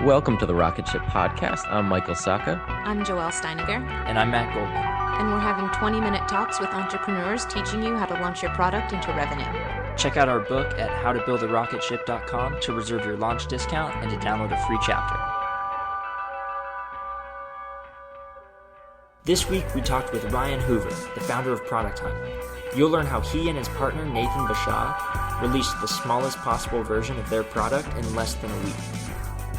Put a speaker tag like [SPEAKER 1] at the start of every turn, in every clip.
[SPEAKER 1] Welcome to the Rocketship podcast. I'm Michael Saka.
[SPEAKER 2] I'm Joelle Steiniger.
[SPEAKER 3] And I'm Matt Goldman.
[SPEAKER 2] And we're having 20-minute talks with entrepreneurs teaching you how to launch your product into revenue.
[SPEAKER 3] Check out our book at howtobuildarocketship.com to reserve your launch discount and to download a free chapter. This week, we talked with Ryan Hoover, the founder of Product Hunt. You'll learn how he and his partner, Nathan Bashaw, released the smallest possible version of their product in less than a week.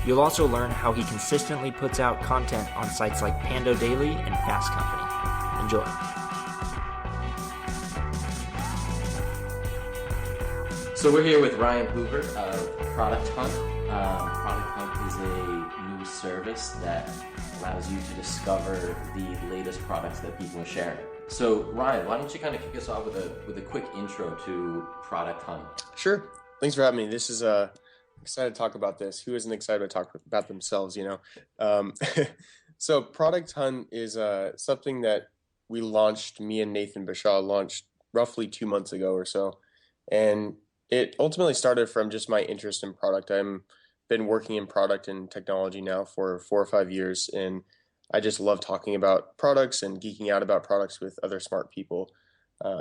[SPEAKER 3] You'll also learn how he consistently puts out content on sites like PandoDaily and Fast Company. Enjoy.
[SPEAKER 1] So we're here with Ryan Hoover of Product Hunt. Product Hunt is a new service that allows you to discover the latest products that people are sharing. So Ryan, why don't you kind of kick us off with a quick intro to Product Hunt?
[SPEAKER 4] Sure. Thanks for having me. This is excited to talk about this. Who isn't excited to talk about themselves, you know? So Product Hunt is something that we launched, me and Nathan Bashaw launched roughly 2 months ago or so. And it ultimately started from just my interest in product. I've been working in product and technology now for 4 or 5 years, and I just love talking about products and geeking out about products with other smart people.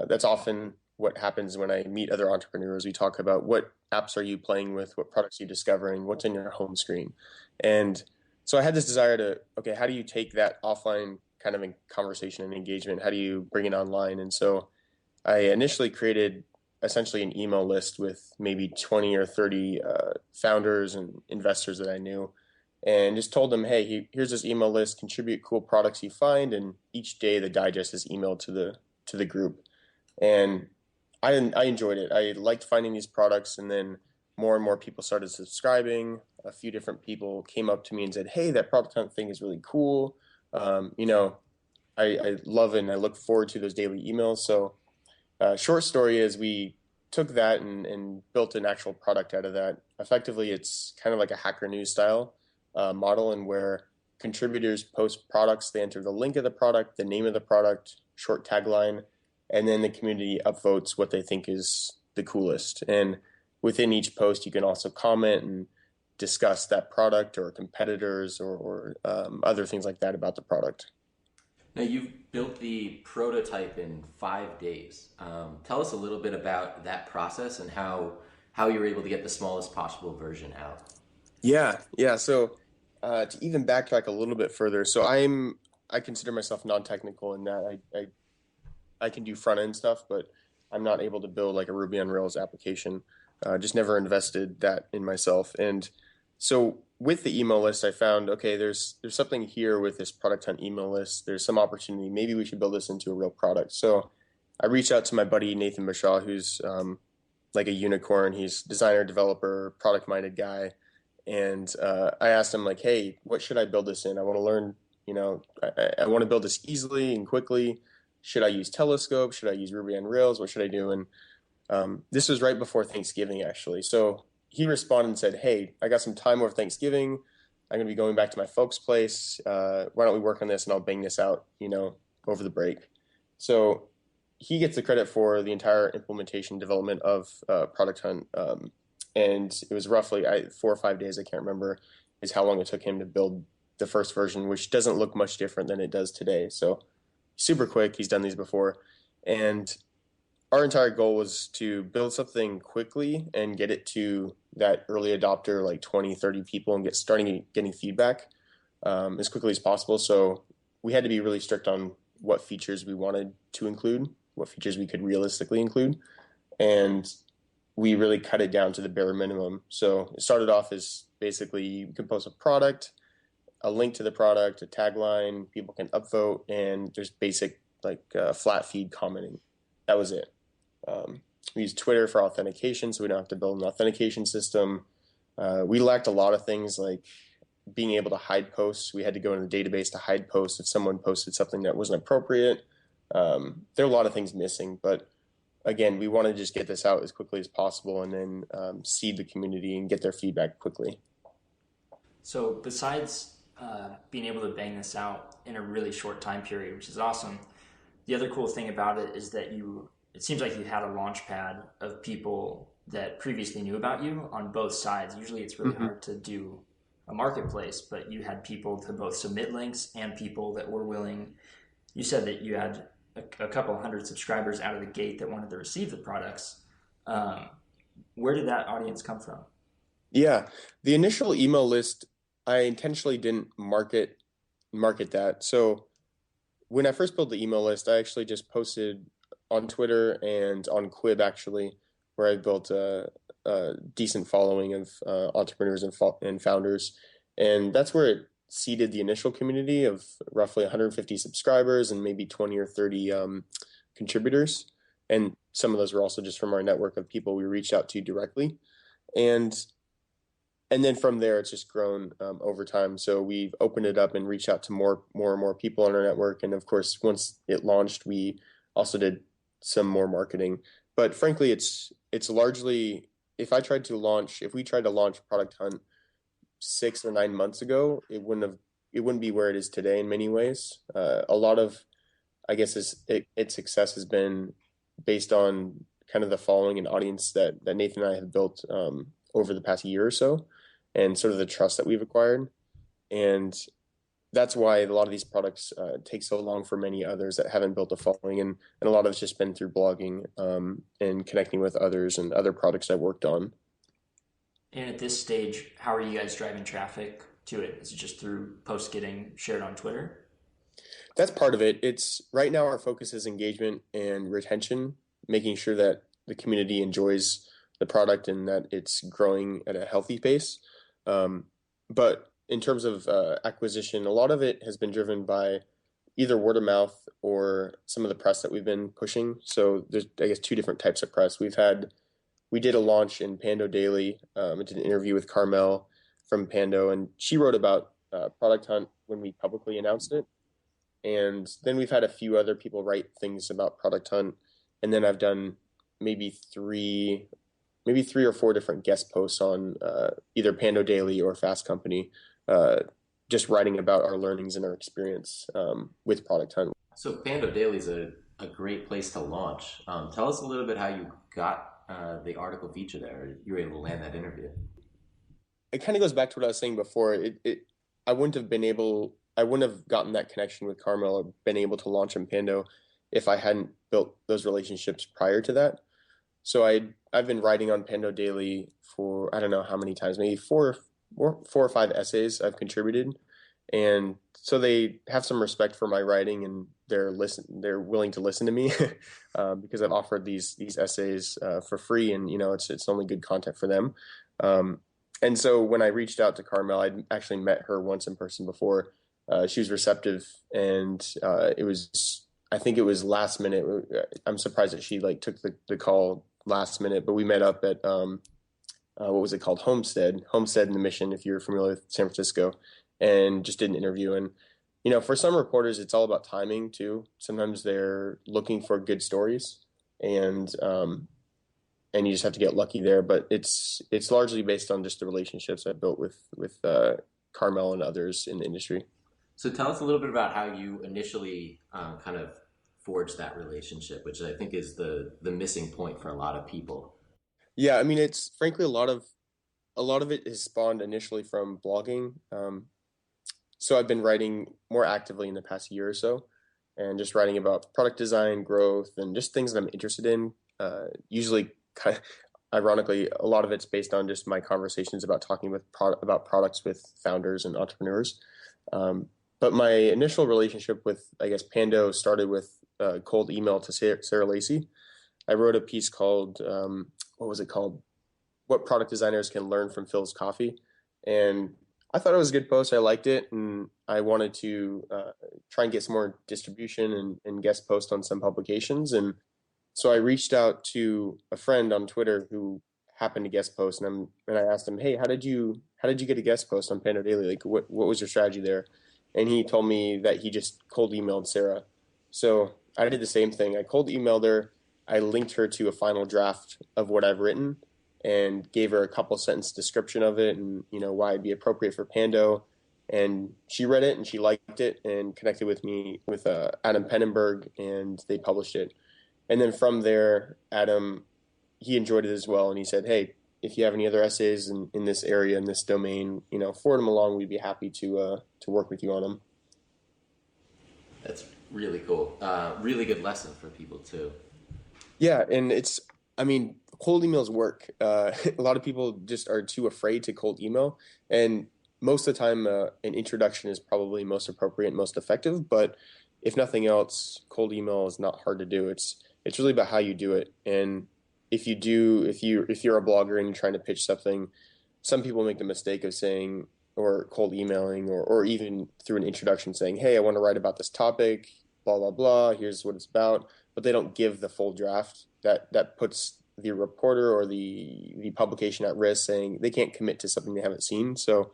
[SPEAKER 4] That's often what happens when I meet other entrepreneurs. We talk about what apps are you playing with, what products are you discovering, what's in your home screen. And so I had this desire to, okay, how do you take that offline kind of conversation and engagement? How do you bring it online? And so I initially created essentially an email list with maybe 20 or 30 founders and investors that I knew, and just told them, hey, here's this email list, contribute cool products you find, and each day the digest is emailed to the group. And I enjoyed it. I liked finding these products, and then more and more people started subscribing. A few different people came up to me and said, hey, that Product Hunt thing is really cool. I love it, and I look forward to those daily emails. So short story is we took that and built an actual product out of that. Effectively, it's kind of like a Hacker News style model, and where contributors post products, they enter the link of the product, the name of the product, short tagline, and then the community upvotes what they think is the coolest. And within each post, you can also comment and discuss that product or competitors or other things like that about the product.
[SPEAKER 1] Now, you've built the prototype in 5 days. Tell us a little bit about that process and how you were able to get the smallest possible version out.
[SPEAKER 4] Yeah. So to even backtrack a little bit further, so I consider myself non-technical in that I can do front-end stuff, but I'm not able to build like a Ruby on Rails application. Just never invested that in myself. And so with the email list, I found, okay, there's something here with this Product Hunt email list. There's some opportunity. Maybe we should build this into a real product. So I reached out to my buddy, Nathan Bashaw, who's like a unicorn. He's designer, developer, product-minded guy. And I asked him, like, hey, what should I build this in? I want to learn, I want to build this easily and quickly. Should I use Telescope? Should I use Ruby on Rails? What should I do? And this was right before Thanksgiving, actually. So he responded and said, hey, I got some time over Thanksgiving. I'm going to be going back to my folks' place. Why don't we work on this and I'll bang this out, over the break. So he gets the credit for the entire implementation development of Product Hunt. And it was roughly 4 or 5 days, I can't remember, is how long it took him to build the first version, which doesn't look much different than it does today. So super quick. He's done these before. And our entire goal was to build something quickly and get it to that early adopter, like 20, 30 people, and getting feedback as quickly as possible. So we had to be really strict on what features we wanted to include, what features we could realistically include. And we really cut it down to the bare minimum. So it started off as basically you can post a product, a link to the product, a tagline, people can upvote, and there's basic flat feed commenting. That was it. We use Twitter for authentication, so we don't have to build an authentication system. We lacked a lot of things like being able to hide posts. We had to go into the database to hide posts if someone posted something that wasn't appropriate. There are a lot of things missing, but again, we want to just get this out as quickly as possible and then seed the community and get their feedback quickly.
[SPEAKER 3] So besides being able to bang this out in a really short time period, which is awesome, the other cool thing about it is that it seems like you had a launch pad of people that previously knew about you on both sides. Usually it's really hard to do a marketplace, but you had people to both submit links and people that were willing. You said that you had a couple hundred subscribers out of the gate that wanted to receive the products. Where did that audience come from?
[SPEAKER 4] Yeah, the initial email list, I intentionally didn't market that. So when I first built the email list, I actually just posted on Twitter and on Quib, actually, where I built a decent following of entrepreneurs and founders. And that's where it seeded the initial community of roughly 150 subscribers and maybe 20 or 30 contributors. And some of those were also just from our network of people we reached out to directly. And then from there, it's just grown over time. So we've opened it up and reached out to more and more people on our network. And of course, once it launched, we also did some more marketing. But frankly, it's largely, if we tried to launch Product Hunt 6 or 9 months ago, it wouldn't be where it is today in many ways. A lot of, I guess, its success has been based on kind of the following and audience that Nathan and I have built over the past year or so, and sort of the trust that we've acquired. And that's why a lot of these products take so long for many others that haven't built a following. And a lot of it's just been through blogging and connecting with others and other products I've worked on.
[SPEAKER 3] And at this stage, how are you guys driving traffic to it? Is it just through posts getting shared on Twitter?
[SPEAKER 4] That's part of it. It's right now our focus is engagement and retention, making sure that the community enjoys the product and that it's growing at a healthy pace. But in terms of acquisition, a lot of it has been driven by either word of mouth or some of the press that we've been pushing. So there's, I guess, two different types of press. We did a launch in PandoDaily. I did an interview with Carmel from Pando, and she wrote about Product Hunt when we publicly announced it. And then we've had a few other people write things about Product Hunt. And then I've done maybe three or four different guest posts on either PandoDaily or Fast Company, just writing about our learnings and our experience with Product Hunt.
[SPEAKER 1] So PandoDaily is a great place to launch. Tell us a little bit how you got the article feature there. You were able to land that interview.
[SPEAKER 4] It kind of goes back to what I was saying before. I wouldn't have gotten that connection with Carmel or been able to launch in Pando if I hadn't built those relationships prior to that. So I've been writing on PandoDaily for I don't know how many times, maybe four or five essays I've contributed, and so they have some respect for my writing and they're willing to listen to me because I've offered these essays for free, and it's only good content for them. And so when I reached out to Carmel, I'd actually met her once in person before. She was receptive, and I think it was last minute. I'm surprised that she took the call last minute, but we met up at what was it called? Homestead in the Mission, if you're familiar with San Francisco, and just did an interview. And for some reporters, it's all about timing too. Sometimes they're looking for good stories, and you just have to get lucky there. But it's largely based on just the relationships I built with Carmel and others in the industry.
[SPEAKER 1] So tell us a little bit about how you initially kind of forged that relationship, which I think is the missing point for a lot of people.
[SPEAKER 4] Yeah, I mean, it's frankly a lot of it is spawned initially from blogging. So I've been writing more actively in the past year or so, and just writing about product design, growth, and just things that I'm interested in. Usually, kind of, ironically, a lot of it's based on just my conversations about talking about products with founders and entrepreneurs. But my initial relationship with, I guess, Pando started with a cold email to Sarah Lacey. I wrote a piece called, what was it called? What Product Designers Can Learn from Phil's Coffee. And I thought it was a good post. I liked it, and I wanted to try and get some more distribution and guest post on some publications. And so I reached out to a friend on Twitter who happened to guest post, and I asked him, "Hey, how did you get a guest post on PandoDaily? Like, what was your strategy there?" And he told me that he just cold emailed Sarah. So I did the same thing. I cold emailed her. I linked her to a final draft of what I've written and gave her a couple sentence description of it and why it'd be appropriate for Pando. And she read it and she liked it and connected with me with Adam Pennenberg, and they published it. And then from there, Adam, he enjoyed it as well, and he said, "Hey, if you have any other essays in this area, in this domain, forward them along. We'd be happy to work with you on them.
[SPEAKER 1] That's really cool. Really good lesson for people too.
[SPEAKER 4] Yeah, and cold emails work. A lot of people just are too afraid to cold email, and most of the time, an introduction is probably most appropriate and most effective. But if nothing else, cold email is not hard to do. It's really about how you do it. And if you're a blogger and you're trying to pitch something, some people make the mistake of saying or cold emailing or even through an introduction saying, "Hey, I want to write about this topic, blah blah blah. Here's what it's about," but they don't give the full draft. That puts the reporter or the publication at risk, saying they can't commit to something they haven't seen. So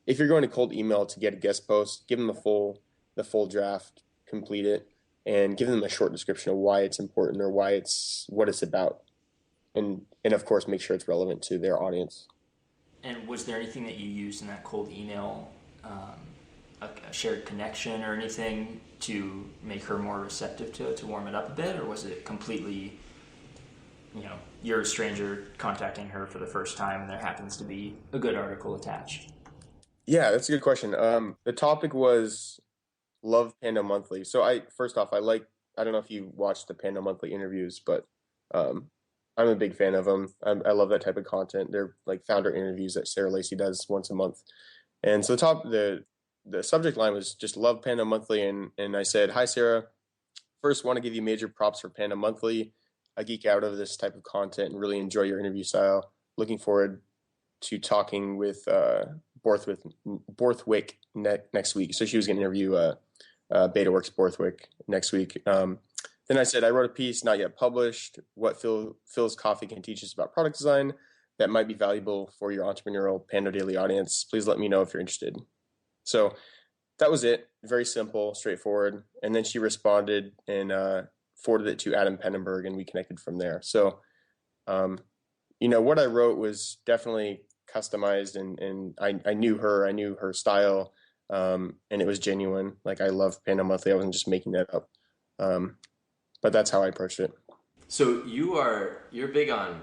[SPEAKER 4] if you're going to cold email to get a guest post, give them the full draft, complete it, and give them a short description of why it's important or what it's about, and of course make sure it's relevant to their audience.
[SPEAKER 3] And was there anything that you used in that cold email, a shared connection or anything to make her more receptive to it, to warm it up a bit, or was it completely, you're a stranger contacting her for the first time and there happens to be a good article attached?
[SPEAKER 4] Yeah, that's a good question. The topic was Love Pando Monthly. So I don't know if you watched the Pando Monthly interviews, but I'm a big fan of them. I love that type of content. They're like founder interviews that Sarah Lacey does once a month. And so the subject line was just Love Pando Monthly, and I said, "Hi Sarah, first want to give you major props for Pando Monthly. I geek out over this type of content and really enjoy your interview style. Looking forward to talking with Borthwick next week." So she was going to interview BetaWorks Borthwick next week. Then I said, "I wrote a piece not yet published, what Phil's Coffee can teach us about product design that might be valuable for your entrepreneurial PandoDaily audience. Please let me know if you're interested." So that was it. Very simple, straightforward. And then she responded and forwarded it to Adam Penenberg, and we connected from there. So, what I wrote was definitely customized, and I knew her style, and it was genuine. Like, I love Pando Monthly. I wasn't just making that up. But that's how I approached it.
[SPEAKER 1] So you're big on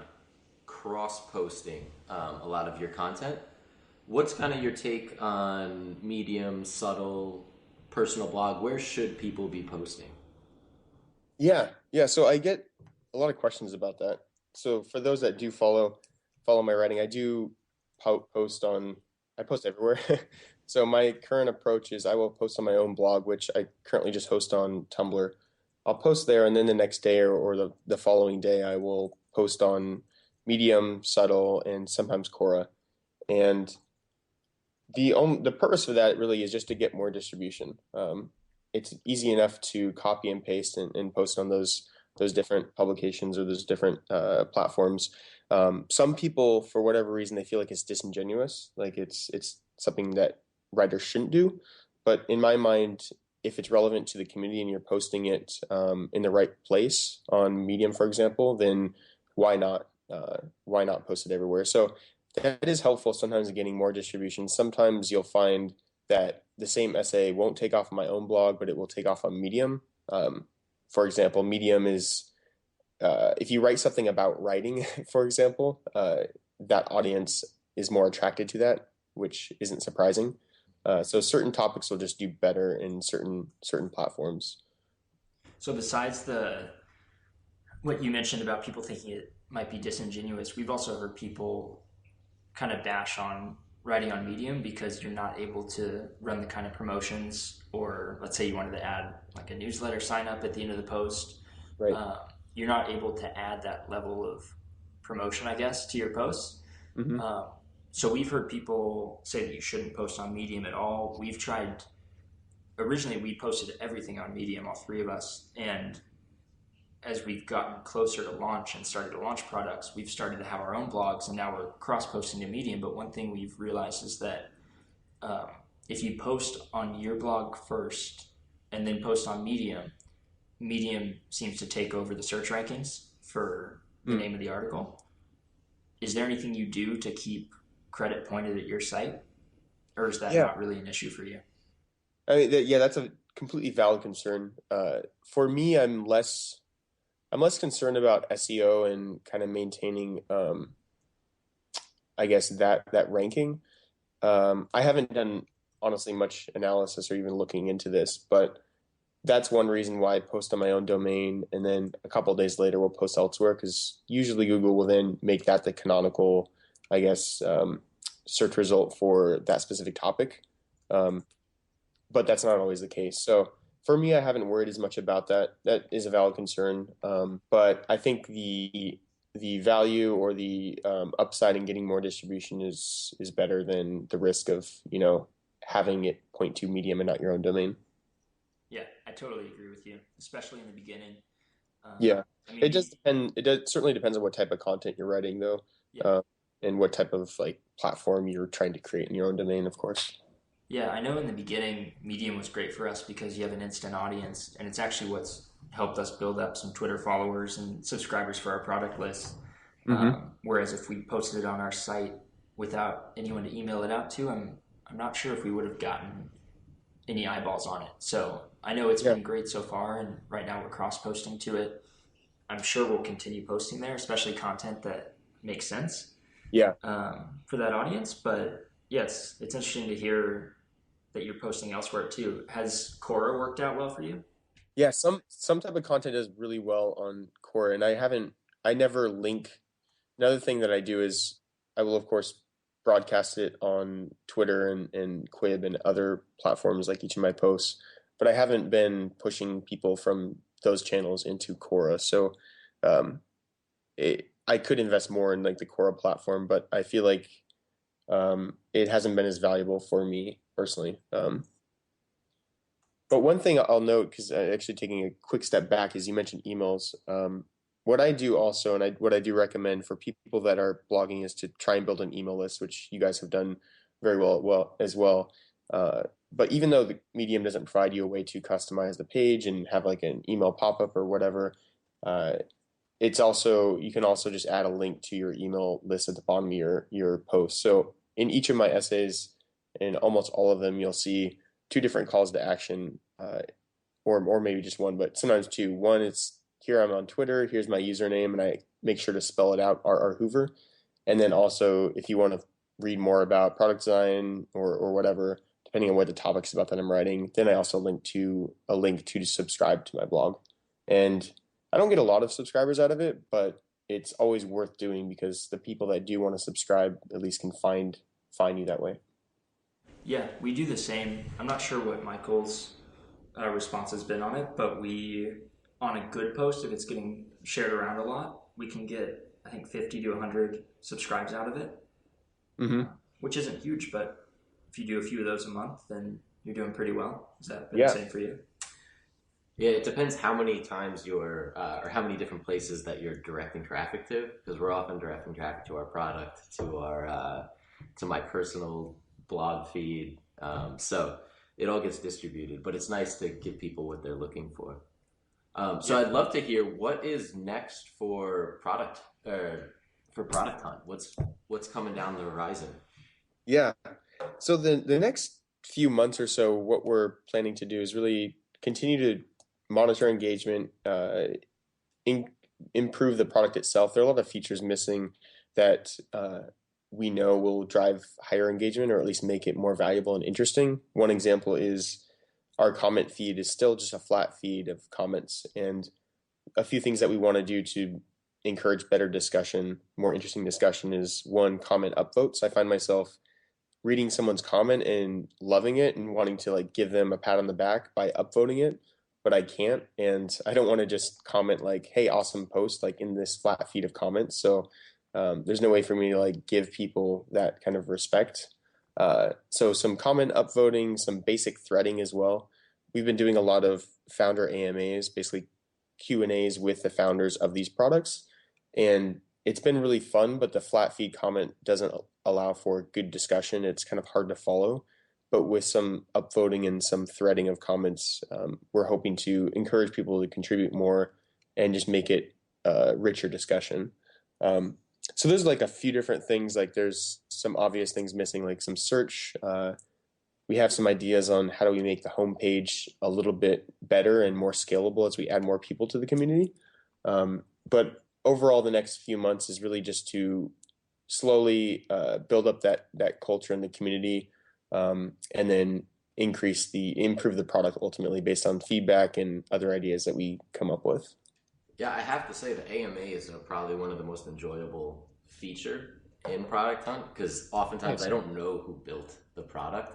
[SPEAKER 1] cross-posting a lot of your content. What's kind of your take on Medium, Subtle, personal blog? Where should people be posting?
[SPEAKER 4] Yeah. So I get a lot of questions about that. So for those that do follow my writing, I do post everywhere. So my current approach is I will post on my own blog, which I currently just host on Tumblr. I'll post there, and then the next day or the following day, I will post on Medium, Subtle, and sometimes Quora. And the purpose for that really is just to get more distribution. It's easy enough to copy and paste and post on those different publications or those different platforms. Some people, for whatever reason, they feel like it's disingenuous, like it's something that writers shouldn't do. But in my mind, if it's relevant to the community and you're posting it in the right place on Medium, for example, then why not post it everywhere? So that is helpful sometimes in getting more distribution. Sometimes you'll find that the same essay won't take off on my own blog, but it will take off on Medium. For example, Medium is, if you write something about writing, for example, that audience is more attracted to that, which isn't surprising. So certain topics will just do better in certain platforms.
[SPEAKER 3] So besides what you mentioned about people thinking it might be disingenuous, we've also heard people kind of bash on writing on Medium because you're not able to run the kind of promotions, or let's say you wanted to add like a newsletter sign up at the end of the post.
[SPEAKER 4] Right.
[SPEAKER 3] You're not able to add that level of promotion, I guess, to your posts.
[SPEAKER 4] Mm-hmm.
[SPEAKER 3] So we've heard people say that you shouldn't post on Medium at all. We've tried, originally we posted everything on Medium, all three of us. And as we've gotten closer to launch and started to launch products, we've started to have our own blogs, and now we're cross-posting to Medium. But one thing we've realized is that if you post on your blog first and then post on Medium, Medium seems to take over the search rankings for the name of the article. Is there anything you do to keep credit pointed at your site, or is that not really an issue for you?
[SPEAKER 4] I mean, that's a completely valid concern. For me, I'm less concerned about SEO and kind of maintaining I guess that ranking. I haven't done honestly much analysis or even looking into this, but that's one reason why I post on my own domain, and then a couple of days later we'll post elsewhere, because usually Google will then make that the canonical, I guess, search result for that specific topic. Um, but that's not always the case. So for me, I haven't worried as much about that. That is a valid concern. But I think the value or the upside in getting more distribution is better than the risk of, having it point to Medium and not your own domain.
[SPEAKER 3] Yeah, I totally agree with you, especially in the beginning.
[SPEAKER 4] Yeah,
[SPEAKER 3] I mean,
[SPEAKER 4] it does depend. Certainly depends on what type of content you're writing, though,
[SPEAKER 3] yeah,
[SPEAKER 4] uh, and what type of like platform you're trying to create in your own domain, of course.
[SPEAKER 3] yeah. I know in the beginning, Medium was great for us because you have an instant audience, and it's actually what's helped us build up some Twitter followers and subscribers for our product list.
[SPEAKER 4] Hmm.
[SPEAKER 3] Whereas if we posted it on our site without anyone to email it out to, I'm not sure if we would have gotten any eyeballs on it. So I know it's
[SPEAKER 4] Yeah,
[SPEAKER 3] been great so far, and right now we're cross posting to it. I'm sure we'll continue posting there, especially content that makes sense
[SPEAKER 4] yeah.
[SPEAKER 3] for that audience. But yes, it's interesting to hear that you're posting elsewhere too. Has Quora worked out well for you?
[SPEAKER 4] Yeah, some type of content does really well on Quora, and I never link. Another thing that I do is I will of course broadcast it on Twitter and Quib and other platforms like each of my posts, but I haven't been pushing people from those channels into Quora. So um, I could invest more in like the Quora platform, but I feel like it hasn't been as valuable for me personally. But one thing I'll note, because actually taking a quick step back, is you mentioned emails. What I do also, and what I do recommend for people that are blogging, is to try and build an email list, which you guys have done very well as well. But even though the Medium doesn't provide you a way to customize the page and have like an email pop up or whatever, uh, it's also you can also just add a link to your email list at the bottom of your post. So in each of my essays, in almost all of them, you'll see two different calls to action, or maybe just one, but sometimes two. One is here I'm on Twitter. Here's my username, and I make sure to spell it out, R Hoover. And then also, if you want to read more about product design or whatever, depending on what the topic's about that I'm writing, then I also link to a link to subscribe to my blog. And I don't get a lot of subscribers out of it, but it's always worth doing because the people that do want to subscribe at least can find you that way.
[SPEAKER 3] Yeah, we do the same. I'm not sure what Michael's response has been on it, but on a good post, if it's getting shared around a lot, we can get, I think, 50 to 100 subscribes out of it,
[SPEAKER 4] Mm-hmm.
[SPEAKER 3] which isn't huge, but if you do a few of those a month, then you're doing pretty well. Has that been the
[SPEAKER 4] Yeah.
[SPEAKER 3] same for you?
[SPEAKER 1] Yeah, it depends how many times or how many different places that you're directing traffic to, because we're often directing traffic to our product, to my personal blog feed. So it all gets distributed, but it's nice to give people what they're looking for. So
[SPEAKER 3] Yeah.
[SPEAKER 1] I'd love to hear what is next for Product Hunt. What's coming down the horizon?
[SPEAKER 4] Yeah. So the next few months or so, what we're planning to do is really continue to monitor engagement, in, improve the product itself. There are a lot of features missing that we know will drive higher engagement, or at least make it more valuable and interesting. One example is our comment feed is still just a flat feed of comments, and a few things that we want to do to encourage better discussion, more interesting discussion, is one, comment upvotes. I find myself reading someone's comment and loving it and wanting to like give them a pat on the back by upvoting it, but I can't. And I don't want to just comment like, hey, awesome post, like in this flat feed of comments. So there's no way for me to like give people that kind of respect. So some comment upvoting, some basic threading as well. We've been doing a lot of founder AMAs, basically Q&As with the founders of these products. And it's been really fun, but the flat feed comment doesn't allow for good discussion. It's kind of hard to follow. But with some upvoting and some threading of comments, we're hoping to encourage people to contribute more and just make it a richer discussion. So there's like a few different things. Like there's some obvious things missing, like some search. We have some ideas on how do we make the homepage a little bit better and more scalable as we add more people to the community. But overall, the next few months is really just to slowly build up that culture in the community, and then improve the product ultimately based on feedback and other ideas that we come up with.
[SPEAKER 1] Yeah, I have to say the AMA is probably one of the most enjoyable feature in Product Hunt because oftentimes
[SPEAKER 4] Nice.
[SPEAKER 1] I don't know who built the product.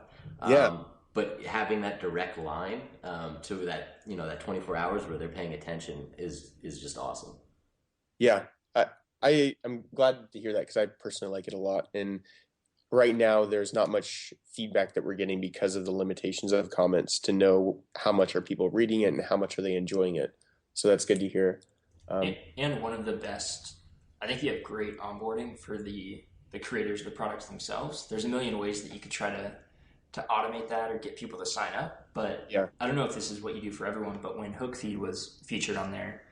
[SPEAKER 4] Yeah,
[SPEAKER 1] But having that direct line to that, that 24 hours where they're paying attention is just awesome.
[SPEAKER 4] yeah. I'm glad to hear that because I personally like it a lot. And right now, there's not much feedback that we're getting because of the limitations of comments to know how much are people reading it and how much are they enjoying it. So that's good to hear.
[SPEAKER 3] And one of the best, I think you have great onboarding for the creators of the products themselves. There's a million ways that you could try to automate that or get people to sign up. But
[SPEAKER 4] Yeah.
[SPEAKER 3] I don't know if this is what you do for everyone, but when HookFeed was featured on there,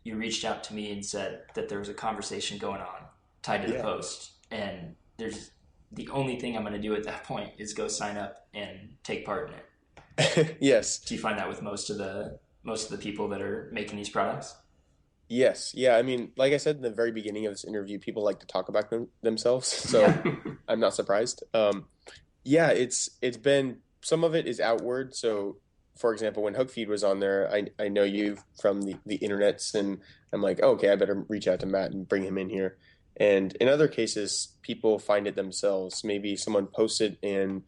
[SPEAKER 3] you reached out to me and said that there was a conversation going on tied to the
[SPEAKER 4] Yeah.
[SPEAKER 3] post. And there's the only thing I'm going to do at that point is go sign up and take part in it.
[SPEAKER 4] Yes.
[SPEAKER 3] Do you find that with most of the people that are making these products?
[SPEAKER 4] Yes. Yeah. I mean, like I said in the very beginning of this interview, people like to talk about themselves, so
[SPEAKER 3] Yeah.
[SPEAKER 4] I'm not surprised. Yeah, it's been some of it is outward. So, for example, when HookFeed was on there, I know you from the internets, and I'm like, oh, okay, I better reach out to Matt and bring him in here. And in other cases, people find it themselves. Maybe someone posted in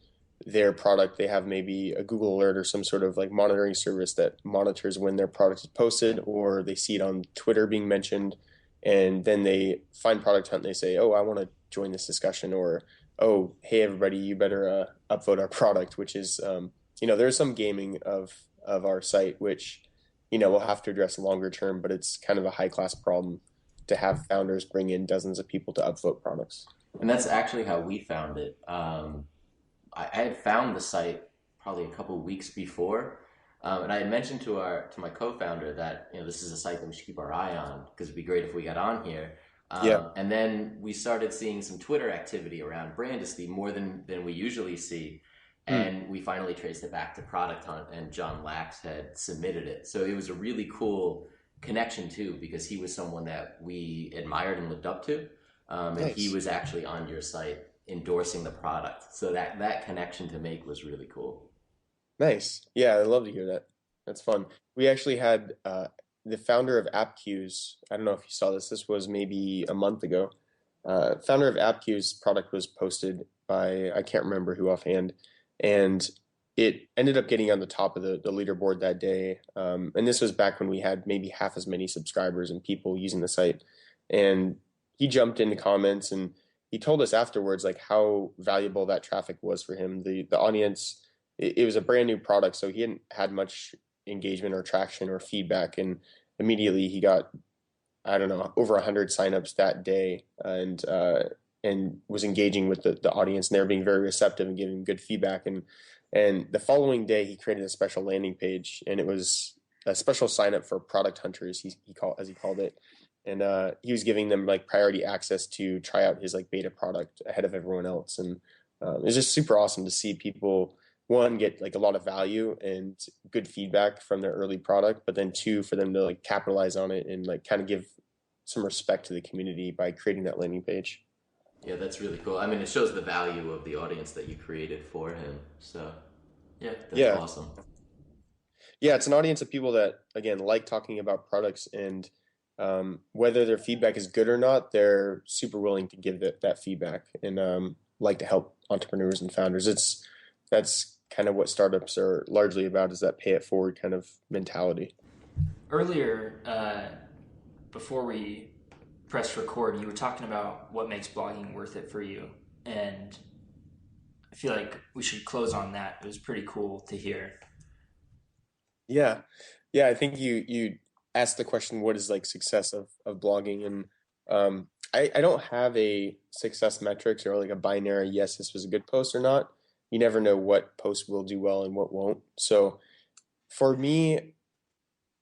[SPEAKER 4] their product, they have maybe a Google alert or some sort of like monitoring service that monitors when their product is posted, or they see it on Twitter being mentioned, and then they find Product Hunt and they say, oh, I want to join this discussion, or oh, hey everybody, you better upvote our product, which is there's some gaming of our site, which we'll have to address longer term, but it's kind of a high class problem to have founders bring in dozens of people to upvote products.
[SPEAKER 1] And that's actually how we found it. I had found the site probably a couple of weeks before, and I had mentioned to my co-founder that this is a site that we should keep our eye on because it'd be great if we got on here.
[SPEAKER 4] Yeah.
[SPEAKER 1] And then we started seeing some Twitter activity around Brandisty more than we usually see.
[SPEAKER 4] Hmm.
[SPEAKER 1] And we finally traced it back to Product Hunt, and John Lax had submitted it. So it was a really cool connection too, because he was someone that we admired and looked up to. And he
[SPEAKER 4] Nice.
[SPEAKER 1] was actually on your site endorsing the product. So that connection to make was really cool.
[SPEAKER 4] Nice. Yeah, I love to hear that. That's fun. We actually had the founder of AppQ's. I don't know if you saw this. This was maybe a month ago. Founder of AppQ's product was posted by, I can't remember who offhand, and it ended up getting on the top of the leaderboard that day. And this was back when we had maybe half as many subscribers and people using the site. And he jumped in the comments and he told us afterwards like how valuable that traffic was for him. The audience, it was a brand new product, so he hadn't had much engagement or traction or feedback, and immediately he got, I don't know, over 100 signups that day, and was engaging with the audience, and they were being very receptive and giving good feedback. And the following day, he created a special landing page, and it was a special sign up for product hunters, as he called it. And he was giving them like priority access to try out his like beta product ahead of everyone else. And it was just super awesome to see people, one, get like a lot of value and good feedback from their early product, but then two, for them to like capitalize on it and like kind of give some respect to the community by creating that landing page.
[SPEAKER 1] Yeah, that's really cool. I mean, it shows the value of the audience that you created for him. So, yeah, that's
[SPEAKER 4] Yeah.
[SPEAKER 1] awesome.
[SPEAKER 4] Yeah, it's an audience of people that, again, like talking about products, and whether their feedback is good or not, they're super willing to give that feedback, and like to help entrepreneurs and founders. That's kind of what startups are largely about, is that pay it forward kind of mentality.
[SPEAKER 3] Earlier, before we pressed record, you were talking about what makes blogging worth it for you, and I feel like we should close on that. It was pretty cool to hear.
[SPEAKER 4] Yeah. Yeah, I think you asked the question, what is like success of blogging? And I don't have a success metrics or like a binary, yes, this was a good post or not. You never know what post will do well and what won't. So for me,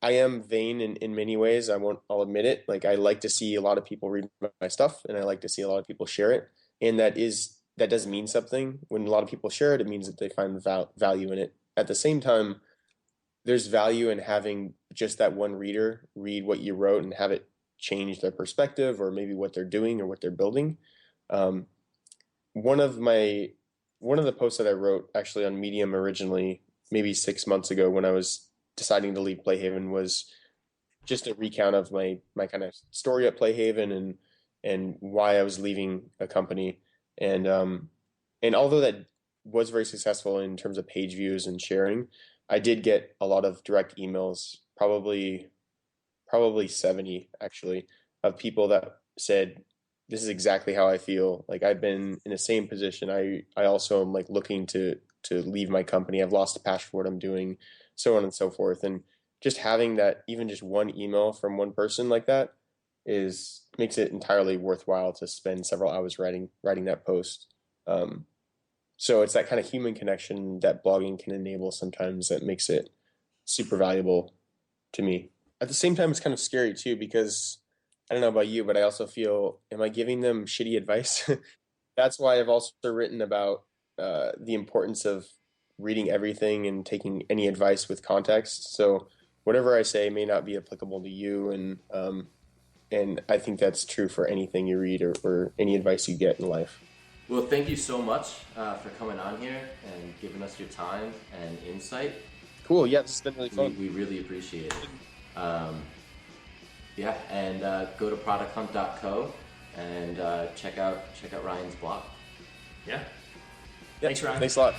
[SPEAKER 4] I am vain in many ways. I'll admit it. Like I like to see a lot of people read my stuff, and I like to see a lot of people share it. And that does mean something. When a lot of people share it, it means that they find value in it. At the same time, there's value in having just that one reader read what you wrote and have it change their perspective or maybe what they're doing or what they're building. Um, one of the posts that I wrote actually on Medium originally, maybe 6 months ago when I was deciding to leave Playhaven, was just a recount of my kind of story at Playhaven and why I was leaving a company. And although that was very successful in terms of page views and sharing, I did get a lot of direct emails, probably 70 actually, of people that said, this is exactly how I feel. Like I've been in the same position. I also am like looking to leave my company. I've lost a passion for what I'm doing, so on and so forth. And just having that, even just one email from one person like that, is makes it entirely worthwhile to spend several hours writing that post. Um, so it's that kind of human connection that blogging can enable sometimes that makes it super valuable to me. At the same time, it's kind of scary too because I don't know about you, but I also feel, am I giving them shitty advice? That's why I've also written about the importance of reading everything and taking any advice with context. So whatever I say may not be applicable to you, and I think that's true for anything you read or any advice you get in life.
[SPEAKER 1] Well, thank you so much for coming on here and giving us your time and insight.
[SPEAKER 4] Cool. Yeah, this has been really fun.
[SPEAKER 1] We really appreciate it. Yeah, and go to producthunt.co and check out Ryan's blog.
[SPEAKER 3] Yeah.
[SPEAKER 4] Yeah,
[SPEAKER 3] Thanks, Ryan.
[SPEAKER 4] Thanks a lot.